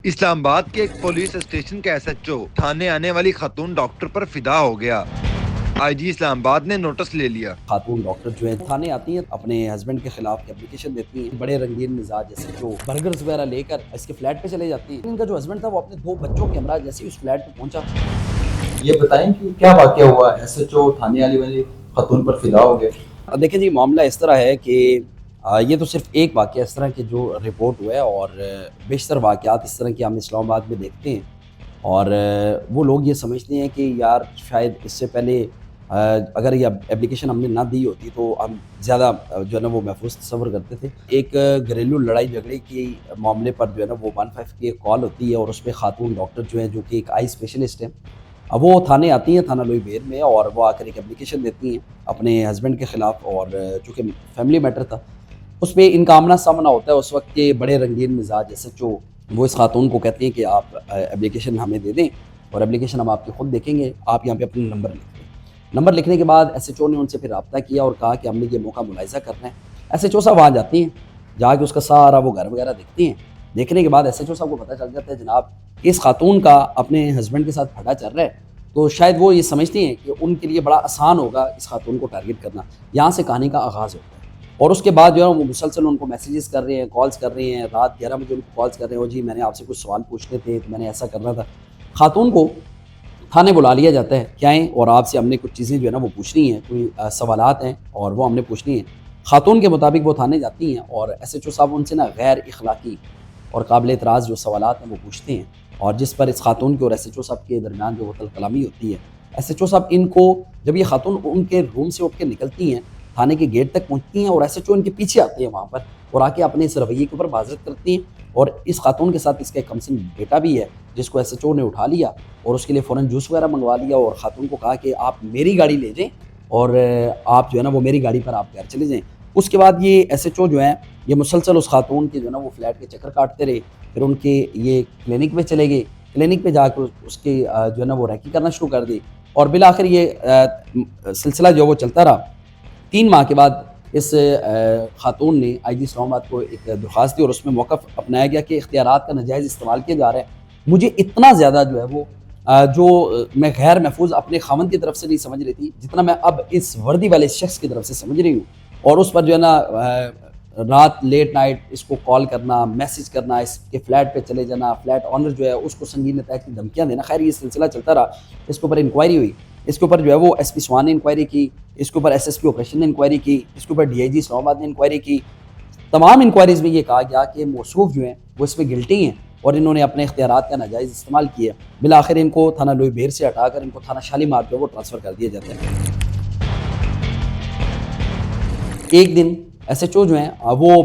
اسلام آباد کے ایک پولیس اسٹیشن کا ایس ایچ او تھانے آنے والی خاتون ڈاکٹر پر فدا ہو گیا۔ آئی جی اسلام آباد نے نوٹس لے لیا۔ خاتون ڈاکٹر جو ہے تھانے آتی ہیں، اپنے ہسبینڈ کے خلاف اپلیکیشن دیتی ہیں، بڑے رنگین مزاج جیسے جو برگرز وغیرہ لے کر اس کے فلیٹ پہ چلے جاتی ہیں۔ ان کا جو ہسبینڈ تھا وہ اپنے 2 بچوں کے ہمراہ جیسے اس فلیٹ پہ پہنچا۔ یہ بتائیں کہ کیا واقعہ ہوا، ایس ایچ او تھانے والی خاتون پر فدا ہو گیا؟ دیکھیں جی، معاملہ اس طرح ہے کہ یہ تو صرف ایک واقعہ اس طرح کے جو رپورٹ ہوا ہے، اور بیشتر واقعات اس طرح کے ہم اسلام آباد میں دیکھتے ہیں، اور وہ لوگ یہ سمجھتے ہیں کہ یار شاید اس سے پہلے اگر یہ اپلیکیشن ہم نے نہ دی ہوتی تو ہم زیادہ جو ہے نا وہ محفوظ تصور کرتے تھے۔ ایک گھریلو لڑائی جھگڑے کی معاملے پر جو ہے نا وہ 15 کی ایک کال ہوتی ہے، اور اس پہ خاتون ڈاکٹر جو ہیں جو کہ ایک آئی اسپیشلسٹ ہیں، اب وہ تھانے آتی ہیں، تھانہ لوئی بیر میں، اور وہ آ کر ایک اپلیکیشن دیتی ہیں اپنے ہسبینڈ کے خلاف، اور چونکہ فیملی میٹر تھا اس پہ ان کا آمنا سامنا ہوتا ہے۔ اس وقت کے بڑے رنگین مزاج ایس ایچ او وہ اس خاتون کو کہتے ہیں کہ آپ اپلیکیشن ہمیں دے دیں، اور اپلیکیشن ہم آپ کی خود دیکھیں گے، آپ یہاں پہ اپنا نمبر لکھ دیں۔ نمبر لکھنے کے بعد ایس ایچ او نے ان سے پھر رابطہ کیا اور کہا کہ ہم نے یہ موقع ملاحظہ کرنا ہے۔ ایس ایچ او صاحب وہاں جاتی ہیں، جا کے اس کا سارا وہ گھر وغیرہ دیکھتی ہیں۔ دیکھنے کے بعد ایس ایچ او صاحب کو پتہ چل جاتا ہے جناب اس خاتون کا اپنے ہسبینڈ کے ساتھ پھٹا چل رہا ہے، تو شاید وہ یہ سمجھتی ہیں کہ ان کے لیے بڑا آسان ہوگا اس خاتون کو ٹارگٹ کرنا۔ یہاں سے کہانی کا آغاز ہوتا ہے، اور اس کے بعد جو ہے وہ مسلسل ان کو میسیجز کر رہے ہیں، کالز کر رہے ہیں، رات 11 بجے ان کو کالز کر رہے ہیں، جی میں نے آپ سے کچھ سوال پوچھنے تھے تو میں نے ایسا کرنا تھا۔ خاتون کو تھانے بلا لیا جاتا ہے کہ آئیں اور آپ سے ہم نے کچھ چیزیں جو ہے نا وہ پوچھنی ہیں، کوئی سوالات ہیں اور وہ ہم نے پوچھنی ہیں۔ خاتون کے مطابق وہ تھانے جاتی ہیں، اور ایس ایچ او صاحب ان سے نا غیر اخلاقی اور قابل اعتراض جو سوالات ہیں وہ پوچھتے ہیں، اور جس پر اس خاتون کے اور ایس ایچ او صاحب کے درمیان جو وہ تل کلامی ہوتی ہے۔ ایس ایچ او صاحب ان کو جب یہ خاتون ان کے روم سے اٹھ کے نکلتی ہیں، تھانے کے گیٹ تک پہنچتی ہیں، اور ایس ایچ او ان کے پیچھے آتے ہیں وہاں پر، اور آ کے اپنے اس رویے کے اوپر معذرت کرتی ہیں۔ اور اس خاتون کے ساتھ اس کا ایک کمسن بیٹا بھی ہے جس کو ایس ایچ او نے اٹھا لیا اور اس کے لیے فوراً جوس وغیرہ منگوا لیا، اور خاتون کو کہا کہ آپ میری گاڑی لے جائیں اور آپ جو ہے نا وہ میری گاڑی پر آپ گھر چلے جائیں۔ اس کے بعد یہ ایس ایچ او جو ہیں یہ مسلسل اس خاتون کے جو ہے نا وہ فلیٹ کے چکر کاٹتے رہے، پھر ان کے یہ کلینک پہ چلے گئے، کلینک پہ جا کے اس کے جو ہے نا وہ ریکی کرنا شروع کر دی، اور بالآخر یہ سلسلہ جو وہ چلتا رہا۔ 3 ماہ کے بعد اس خاتون نے آئی جی اسلام آباد کو ایک درخواست دی، اور اس میں موقف اپنایا گیا کہ اختیارات کا ناجائز استعمال کیا جا رہا ہے۔ مجھے اتنا زیادہ جو ہے وہ جو میں غیر محفوظ اپنے خاوند کی طرف سے نہیں سمجھ رہی تھی، جتنا میں اب اس وردی والے شخص کی طرف سے سمجھ رہی ہوں، اور اس پر جو ہے نا رات لیٹ نائٹ اس کو کال کرنا، میسج کرنا، اس کے فلیٹ پہ چلے جانا، فلیٹ آنر جو ہے اس کو سنگین نتائج کی دھمکیاں دینا۔ خیر یہ سلسلہ چلتا رہا، اس کے اوپر انکوائری ہوئی، اس کے اوپر جو ہے وہ ایس پی سوان نے انکوائری کی، اس کے اوپر ایس ایس پی آپریشن نے انکوائری کی، اس کے اوپر ڈی آئی جی اسلام آباد نے انکوائری کی۔ تمام انکوائریز میں یہ کہا گیا کہ موصوف جو ہیں وہ اس میں گلٹی ہیں، اور انہوں نے اپنے اختیارات کا ناجائز استعمال کیا۔ بالآخر ان کو تھانہ لوئی بیر سے ہٹا کر ان کو تھانہ شالیمار جو ہے وہ ٹرانسفر کر دیا جاتا ہے۔ ایک دن ایس ایچ او جو ہیں وہ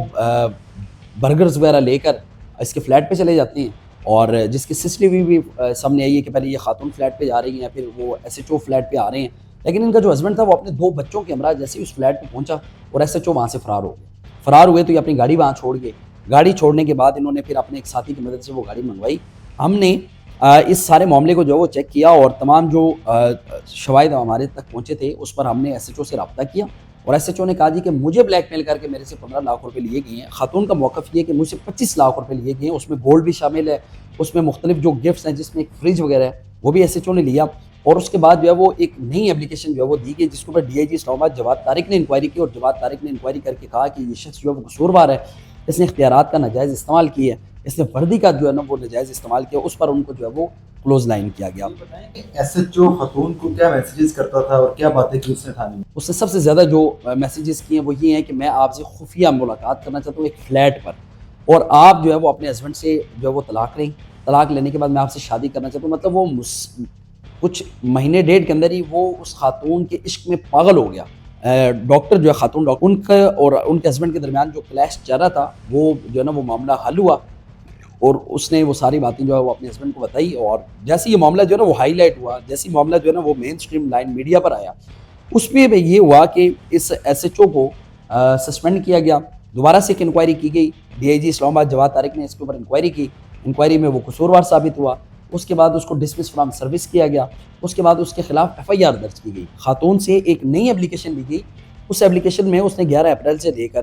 برگرز وغیرہ لے کر اس کے فلیٹ پہ چلے جاتے ہیں، اور جس کی سی ٹی وی بھی سامنے آئی ہے کہ پہلے یہ خاتون فلیٹ پہ جا رہی ہیں، پھر وہ ایس ایچ او فلیٹ پہ آ رہے ہیں، لیکن ان کا جو ہسبینڈ تھا وہ اپنے 2 بچوں کے ہمراہ جیسے ہی اس فلیٹ پہ پہنچا، اور ایس ایچ او وہاں سے فرار ہو گئے۔ فرار ہوئے تو یہ اپنی گاڑی وہاں چھوڑ گئے۔ گاڑی چھوڑنے کے بعد انہوں نے پھر اپنے ایک ساتھی کی مدد سے وہ گاڑی منگوائی۔ ہم نے اس سارے معاملے کو جو وہ چیک کیا، اور تمام جو شواہد ہمارے تک پہنچے تھے اس پر ہم نے ایس ایچ او سے رابطہ کیا، اور ایس ایچ او نے کہا جی کہ مجھے بلیک میل کر کے میرے سے 15 لاکھ روپے لیے گئے ہیں۔ خاتون کا موقف یہ کہ مجھ سے 25 لاکھ روپے لیے گئے ہیں، اس میں گولڈ بھی شامل ہے، اس میں مختلف جو گفٹس ہیں جس میں ایک فریج وغیرہ ہے وہ بھی ایس ایچ او نے لیا، اور اس کے بعد جو ہے وہ ایک نئی اپلیکیشن جو ہے وہ دی گئی جس کے اوپر ڈی آئی جی اسلام آباد جواد طارق نے انکوائری کی، اور جواد طارق نے انکوائری کر کے کہا کہ یہ شخص جو ہے وہ قصوروار ہے، اس نے اختیارات کا ناجائز استعمال کیا ہے، اس نے وردی کا جو ہے نا وہ ناجائز استعمال کیا، اس پر ان کو جو ہے وہ کلوز لائن کیا گیا۔ ایس ایچ او خاتون کو کیا میسیجز کرتا تھا اور کیا باتیں کی اس نے تھانے میں؟ اس نے سب سے زیادہ جو میسیجز کیے ہیں وہ یہ ہیں کہ میں آپ سے خفیہ ملاقات کرنا چاہتا ہوں ایک فلیٹ پر، اور آپ جو ہے وہ اپنے ہسبینڈ سے جو ہے وہ طلاق لیں، طلاق لینے کے بعد میں آپ سے شادی کرنا چاہتا ہوں۔ مطلب وہ کچھ مہینے ڈیڑھ کے اندر ہی وہ اس خاتون کے عشق میں پاگل ہو گیا۔ ڈاکٹر جو ہے خاتون ڈاکٹر، ان کا اور ان کے ہسبینڈ کے درمیان جو کلیش چل رہا تھا وہ جو ہے نا وہ معاملہ حل ہوا، اور اس نے وہ ساری باتیں جو ہے وہ اپنے ہسبینڈ کو بتائی، اور جیسے یہ معاملہ جو ہے نا وہ ہائی لائٹ ہوا، جیسے معاملہ جو ہے نا وہ مین اسٹریم لائن میڈیا پر آیا، اس پہ یہ ہوا کہ اس ایس ایچ او کو سسپینڈ کیا گیا۔ دوبارہ سے ایک انکوائری کی گئی، ڈی آئی جی اسلام آباد جواد طارق نے اس کے اوپر انکوائری کی، انکوائری میں وہ قصوروار ثابت ہوا، اس کے بعد اس کو ڈسمس فرام سروس کیا گیا، اس کے بعد اس کے خلاف ایف آئی آر درج کی گئی۔ خاتون سے ایک نئی اپلیکیشن لی گئی، اس اپلیکیشن میں اس نے 11 اپریل سے لے کر